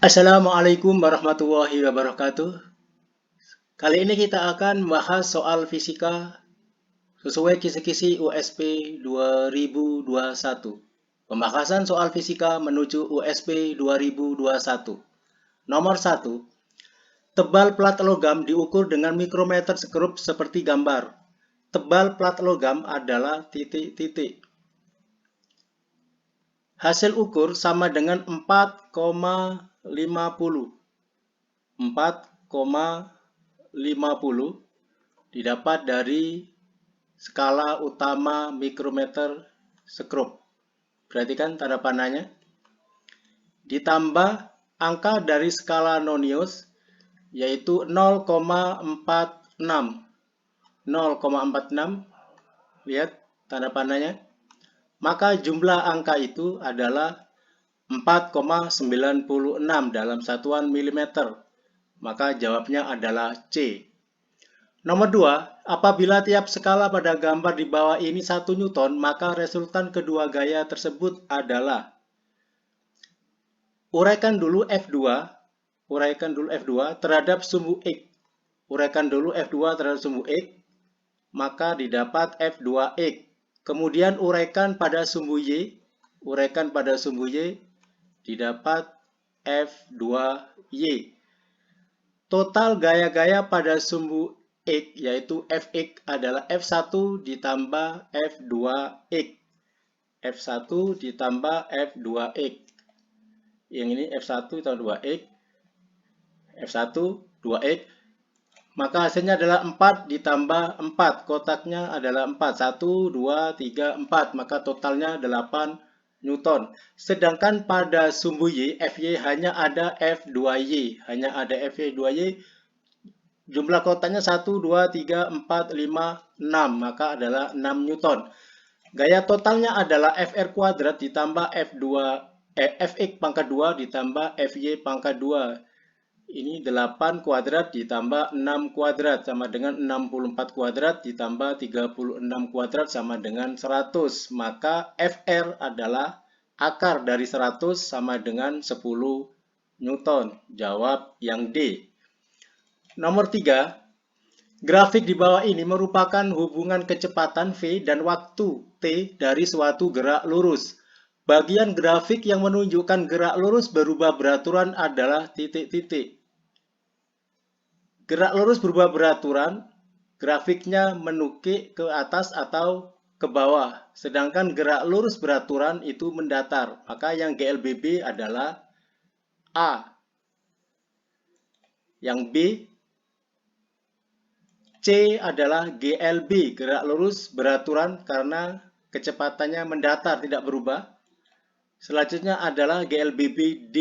Assalamualaikum warahmatullahi wabarakatuh. Kali ini kita akan membahas soal fisika sesuai kisi-kisi USP 2021. Pembahasan soal fisika menuju USP 2021. Nomor 1. Tebal plat logam diukur dengan mikrometer skrup seperti gambar. Tebal plat logam adalah titik-titik. Hasil ukur sama dengan 4,50. 4,50 didapat dari skala utama mikrometer skrup. Perhatikan tanda panahnya. Ditambah angka dari skala Nonius yaitu 0,46. 0,46. Lihat tanda panahnya. Maka jumlah angka itu adalah 4,96 dalam satuan milimeter. Maka jawabnya adalah C. Nomor 2, apabila tiap skala pada gambar di bawah ini 1 Newton, maka resultan kedua gaya tersebut adalah uraikan dulu F2 terhadap sumbu X. Uraikan dulu F2 terhadap sumbu X, maka didapat F2X. Kemudian uraikan pada sumbu Y, didapat F2Y. Total gaya-gaya pada sumbu X yaitu Fx adalah F1 ditambah F2X. F1 ditambah F2X. Yang ini F1 ditambah 2X. F1, 2X. Maka hasilnya adalah 4 ditambah 4. Kotaknya adalah 4. 1, 2, 3, 4. Maka totalnya 8 Newton. Sedangkan pada sumbu Y, Fy hanya ada F2Y. Jumlah kotaknya 1, 2, 3, 4, 5, 6. Maka adalah 6 Newton. Gaya totalnya adalah Fr kuadrat ditambah Fx pangkat 2 ditambah Fy pangkat 2. Ini 8 kuadrat ditambah 6 kuadrat sama dengan 64 kuadrat ditambah 36 kuadrat sama dengan 100. Maka Fr adalah akar dari 100 sama dengan 10 Newton. Jawab yang D. Nomor 3. Grafik di bawah ini merupakan hubungan kecepatan V dan waktu T dari suatu gerak lurus. Bagian grafik yang menunjukkan gerak lurus berubah beraturan adalah titik-titik. Gerak lurus berubah beraturan, grafiknya menukik ke atas atau ke bawah. Sedangkan gerak lurus beraturan itu mendatar. Maka yang GLBB adalah A. Yang B, C adalah GLB, gerak lurus beraturan karena kecepatannya mendatar, tidak berubah. Selanjutnya adalah GLBB D.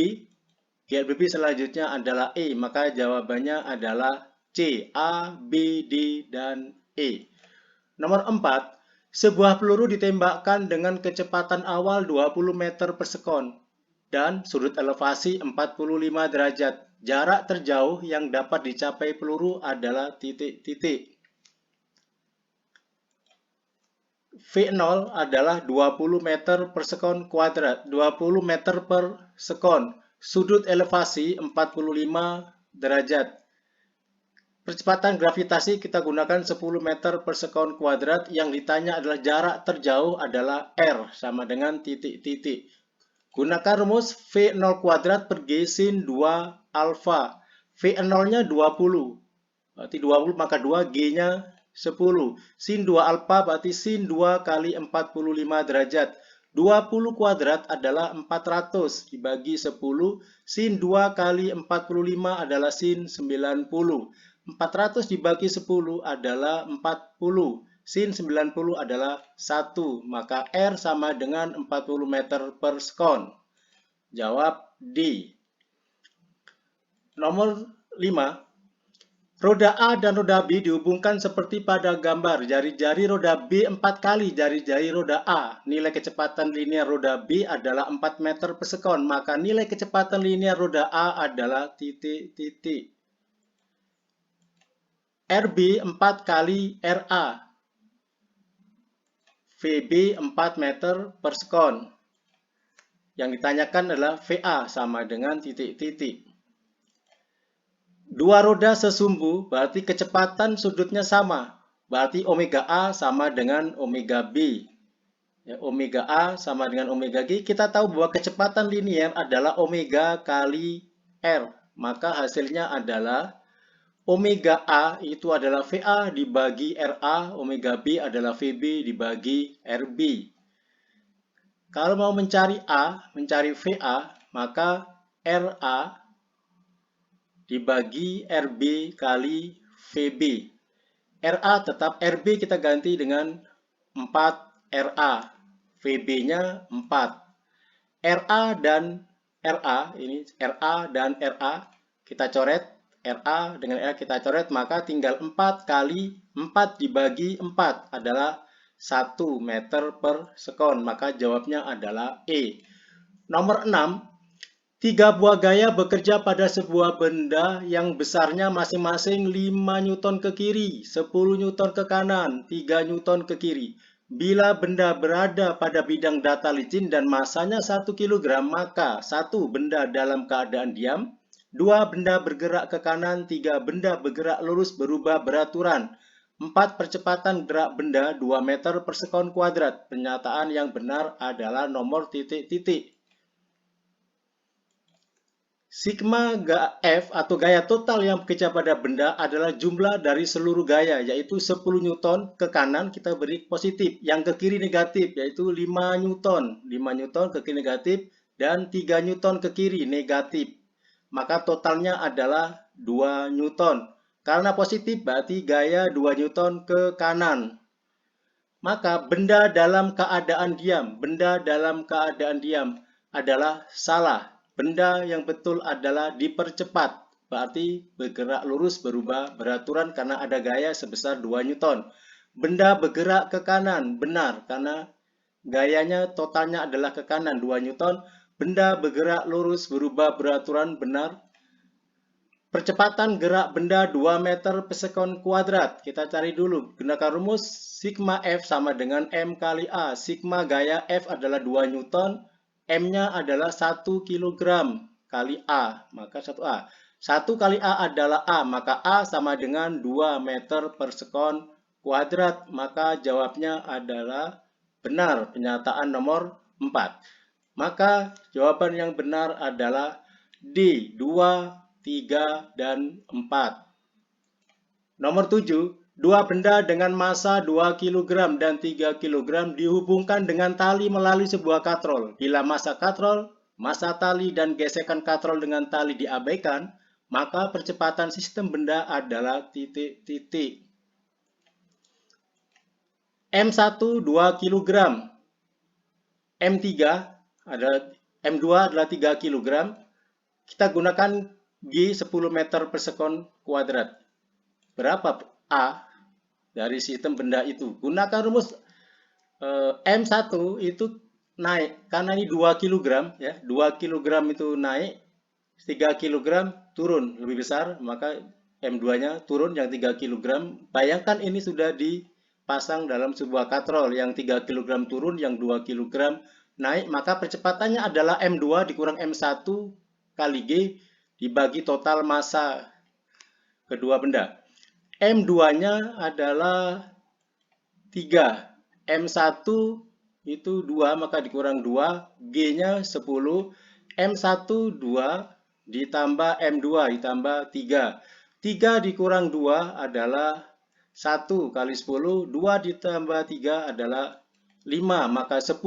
GLBB selanjutnya adalah E, maka jawabannya adalah C, A, B, D, dan E. Nomor 4, sebuah peluru ditembakkan dengan kecepatan awal 20 meter per sekon dan sudut elevasi 45 derajat. Jarak terjauh yang dapat dicapai peluru adalah titik-titik. V0 adalah 20 meter per sekon kuadrat, 20 meter per sekon. Sudut elevasi 45 derajat. Percepatan gravitasi kita gunakan 10 meter per sekon kuadrat. Yang ditanya adalah jarak terjauh adalah R sama dengan titik-titik. Gunakan rumus V0 kuadrat per G sin 2 alfa. V0-nya 20. Berarti 20 maka 2, G-nya 10. Sin 2 alfa berarti sin 2 kali 45 derajat. 20 kuadrat adalah 400 dibagi 10. Sin 2 kali 45 adalah sin 90. 400 dibagi 10 adalah 40. Sin 90 adalah 1. Maka R sama dengan 40 meter per sekon. Jawab D. Nomor 5. Roda A dan roda B dihubungkan seperti pada gambar. Jari-jari roda B 4 kali jari-jari roda A. Nilai kecepatan linear roda B adalah 4 meter per sekon. Maka nilai kecepatan linear roda A adalah titik-titik. RB 4 kali RA. VB 4 meter per sekon. Yang ditanyakan adalah VA sama dengan titik-titik. Dua roda sesumbu berarti kecepatan sudutnya sama. Berarti omega A sama dengan omega B. Ya, omega A sama dengan omega G. Kita tahu bahwa kecepatan linier adalah omega kali R. Maka hasilnya adalah omega A itu adalah VA dibagi RA, omega B adalah VB dibagi RB. Kalau mau mencari A, mencari VA, maka RA dibagi RB kali VB. RA tetap, RB kita ganti dengan 4RA. VB-nya 4. RA dan RA, ini RA dan RA, kita coret. RA dengan RA kita coret, maka tinggal 4 kali 4 dibagi 4 adalah 1 meter per sekon, maka jawabnya adalah E. Nomor 6, 3 buah gaya bekerja pada sebuah benda yang besarnya masing-masing 5 Newton ke kiri, 10 Newton ke kanan, 3 Newton ke kiri. Bila benda berada pada bidang data licin dan masanya 1 kg, maka 1 benda dalam keadaan diam, 2 benda bergerak ke kanan, 3 benda bergerak lurus berubah beraturan. 4 percepatan gerak benda 2 meter per sekon kuadrat. Pernyataan yang benar adalah nomor titik-titik. Sigma F atau gaya total yang bekerja pada benda adalah jumlah dari seluruh gaya, yaitu 10 Newton ke kanan kita beri positif, yang ke kiri negatif, yaitu 5 Newton. 5 Newton ke kiri negatif dan 3 Newton ke kiri negatif. Maka totalnya adalah 2 Newton. Karena positif berarti gaya 2 Newton ke kanan. Maka benda dalam keadaan diam, benda dalam keadaan diam adalah salah. Benda yang betul adalah dipercepat, berarti bergerak lurus berubah beraturan karena ada gaya sebesar 2 Newton. Benda bergerak ke kanan, benar, karena gayanya totalnya adalah ke kanan 2 Newton. Benda bergerak lurus berubah beraturan, benar. Percepatan gerak benda 2 meter per sekon kuadrat. Kita cari dulu. Gunakan rumus sigma F sama dengan M kali A. Sigma gaya F adalah 2 Newton. M-nya adalah 1 kg kali A. Maka 1A. 1 kali A adalah A. Maka A sama dengan 2 meter per sekon kuadrat. Maka jawabnya adalah benar. Pernyataan nomor 4. Maka jawaban yang benar adalah D. 2, 3, dan 4. Nomor 7, dua benda dengan massa 2 kg dan 3 kg dihubungkan dengan tali melalui sebuah katrol. Bila massa katrol, massa tali, dan gesekan katrol dengan tali diabaikan, maka percepatan sistem benda adalah titik-titik. M1 2 kg, M3 adalah M2 adalah 3 kg. Kita gunakan G 10 meter per sekon kuadrat. Berapa A dari sistem benda itu? Gunakan rumus M1 itu naik. Karena ini 2 kg, ya, 2 kg itu naik, 3 kg turun lebih besar, maka M2-nya turun yang 3 kg. Bayangkan ini sudah dipasang dalam sebuah katrol, yang 3 kg turun, yang 2 kg naik, maka percepatannya adalah M2 dikurang M1 kali G dibagi total massa kedua benda. M2-nya adalah 3. M1 itu 2, maka dikurang 2. G-nya 10. M1 2 ditambah M2 ditambah 3. 3 dikurang 2 adalah 1 kali 10. 2 ditambah 3 adalah 5. Maka 10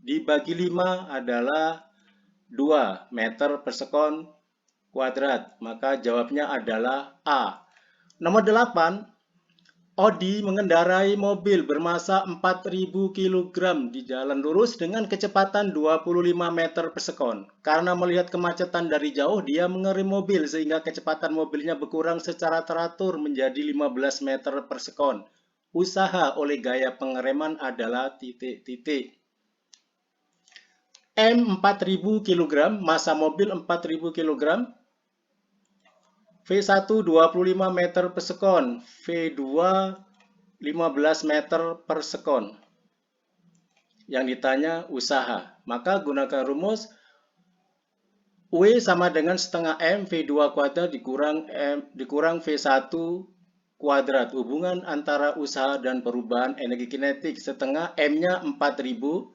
dibagi 5 adalah 2 meter per sekon kuadrat. Maka jawabnya adalah A. Nomor 8, Odi mengendarai mobil bermassa 4000 kg di jalan lurus dengan kecepatan 25 meter per sekon. Karena melihat kemacetan dari jauh, dia mengerem mobil sehingga kecepatan mobilnya berkurang secara teratur menjadi 15 meter per sekon. Usaha oleh gaya pengereman adalah titik-titik. M 4000 kg, massa mobil 4000 kg. V1 25 meter per sekon, V2 15 meter per sekon. yang ditanya usaha. Maka gunakan rumus W sama dengan setengah M V2 kuadrat dikurang V1 kuadrat. Hubungan antara usaha dan perubahan energi kinetik. Setengah M-nya 4000,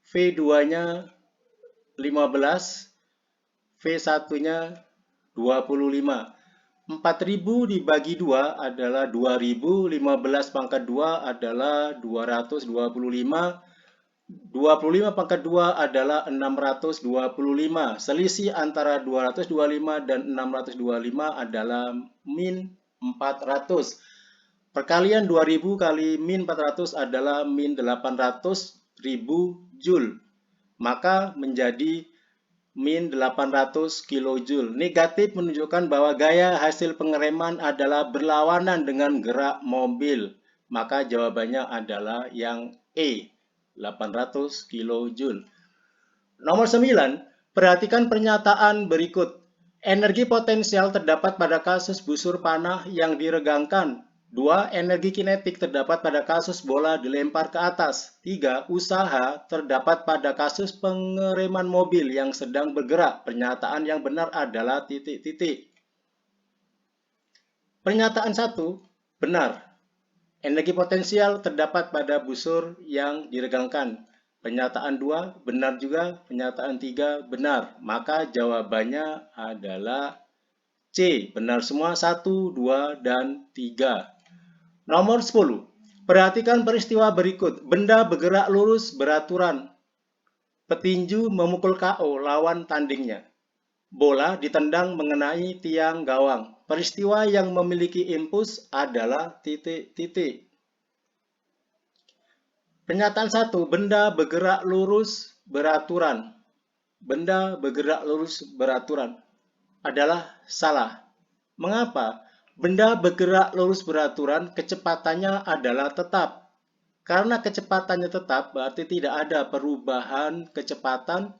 V2-nya 15, V1-nya 25. 4000 dibagi 2 adalah 2000, 15 pangkat 2 adalah 225, 25 pangkat 2 adalah 625. Selisih antara 225 dan 625 adalah min 400. Perkalian 2000 kali min 400 adalah min 800.000 Joule. Maka menjadi min 800 kJ. Negatif menunjukkan bahwa gaya hasil pengereman adalah berlawanan dengan gerak mobil. Maka jawabannya adalah yang E, 800 kJ. Nomor 9, perhatikan pernyataan berikut. Energi potensial terdapat pada kasus busur panah yang diregangkan. 2. Energi kinetik terdapat pada kasus bola dilempar ke atas. 3. Usaha terdapat pada kasus pengereman mobil yang sedang bergerak. Pernyataan yang benar adalah titik-titik. Pernyataan 1, benar. Energi potensial terdapat pada busur yang diregangkan. Pernyataan 2, benar juga. Pernyataan 3, benar. Maka jawabannya adalah C, benar semua 1, 2, dan 3. Nomor 10. Perhatikan peristiwa berikut. Benda bergerak lurus beraturan. Petinju memukul KO lawan tandingnya. Bola ditendang mengenai tiang gawang. Peristiwa yang memiliki impuls adalah titik-titik. Pernyataan 1. Benda bergerak lurus beraturan. Benda bergerak lurus beraturan adalah salah. Mengapa? Benda bergerak lurus beraturan, kecepatannya adalah tetap. Karena kecepatannya tetap, berarti tidak ada perubahan kecepatan,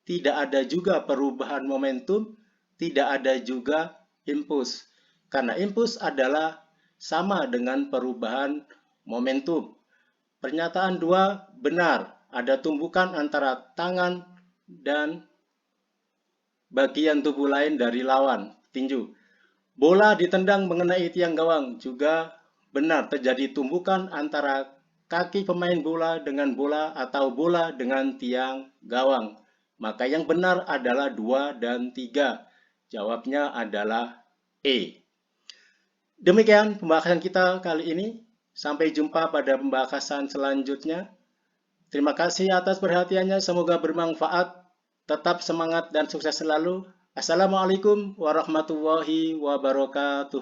tidak ada juga perubahan momentum, tidak ada juga impuls. Karena impuls adalah sama dengan perubahan momentum. Pernyataan 2, benar. Ada tumbukan antara tangan dan bagian tubuh lain dari lawan, tinju. Bola ditendang mengenai tiang gawang, juga benar terjadi tumbukan antara kaki pemain bola dengan bola atau bola dengan tiang gawang. Maka yang benar adalah 2 dan 3. Jawabnya adalah E. Demikian pembahasan kita kali ini. Sampai jumpa pada pembahasan selanjutnya. Terima kasih atas perhatiannya, semoga bermanfaat. Tetap semangat dan sukses selalu. Assalamualaikum warahmatullahi wabarakatuh.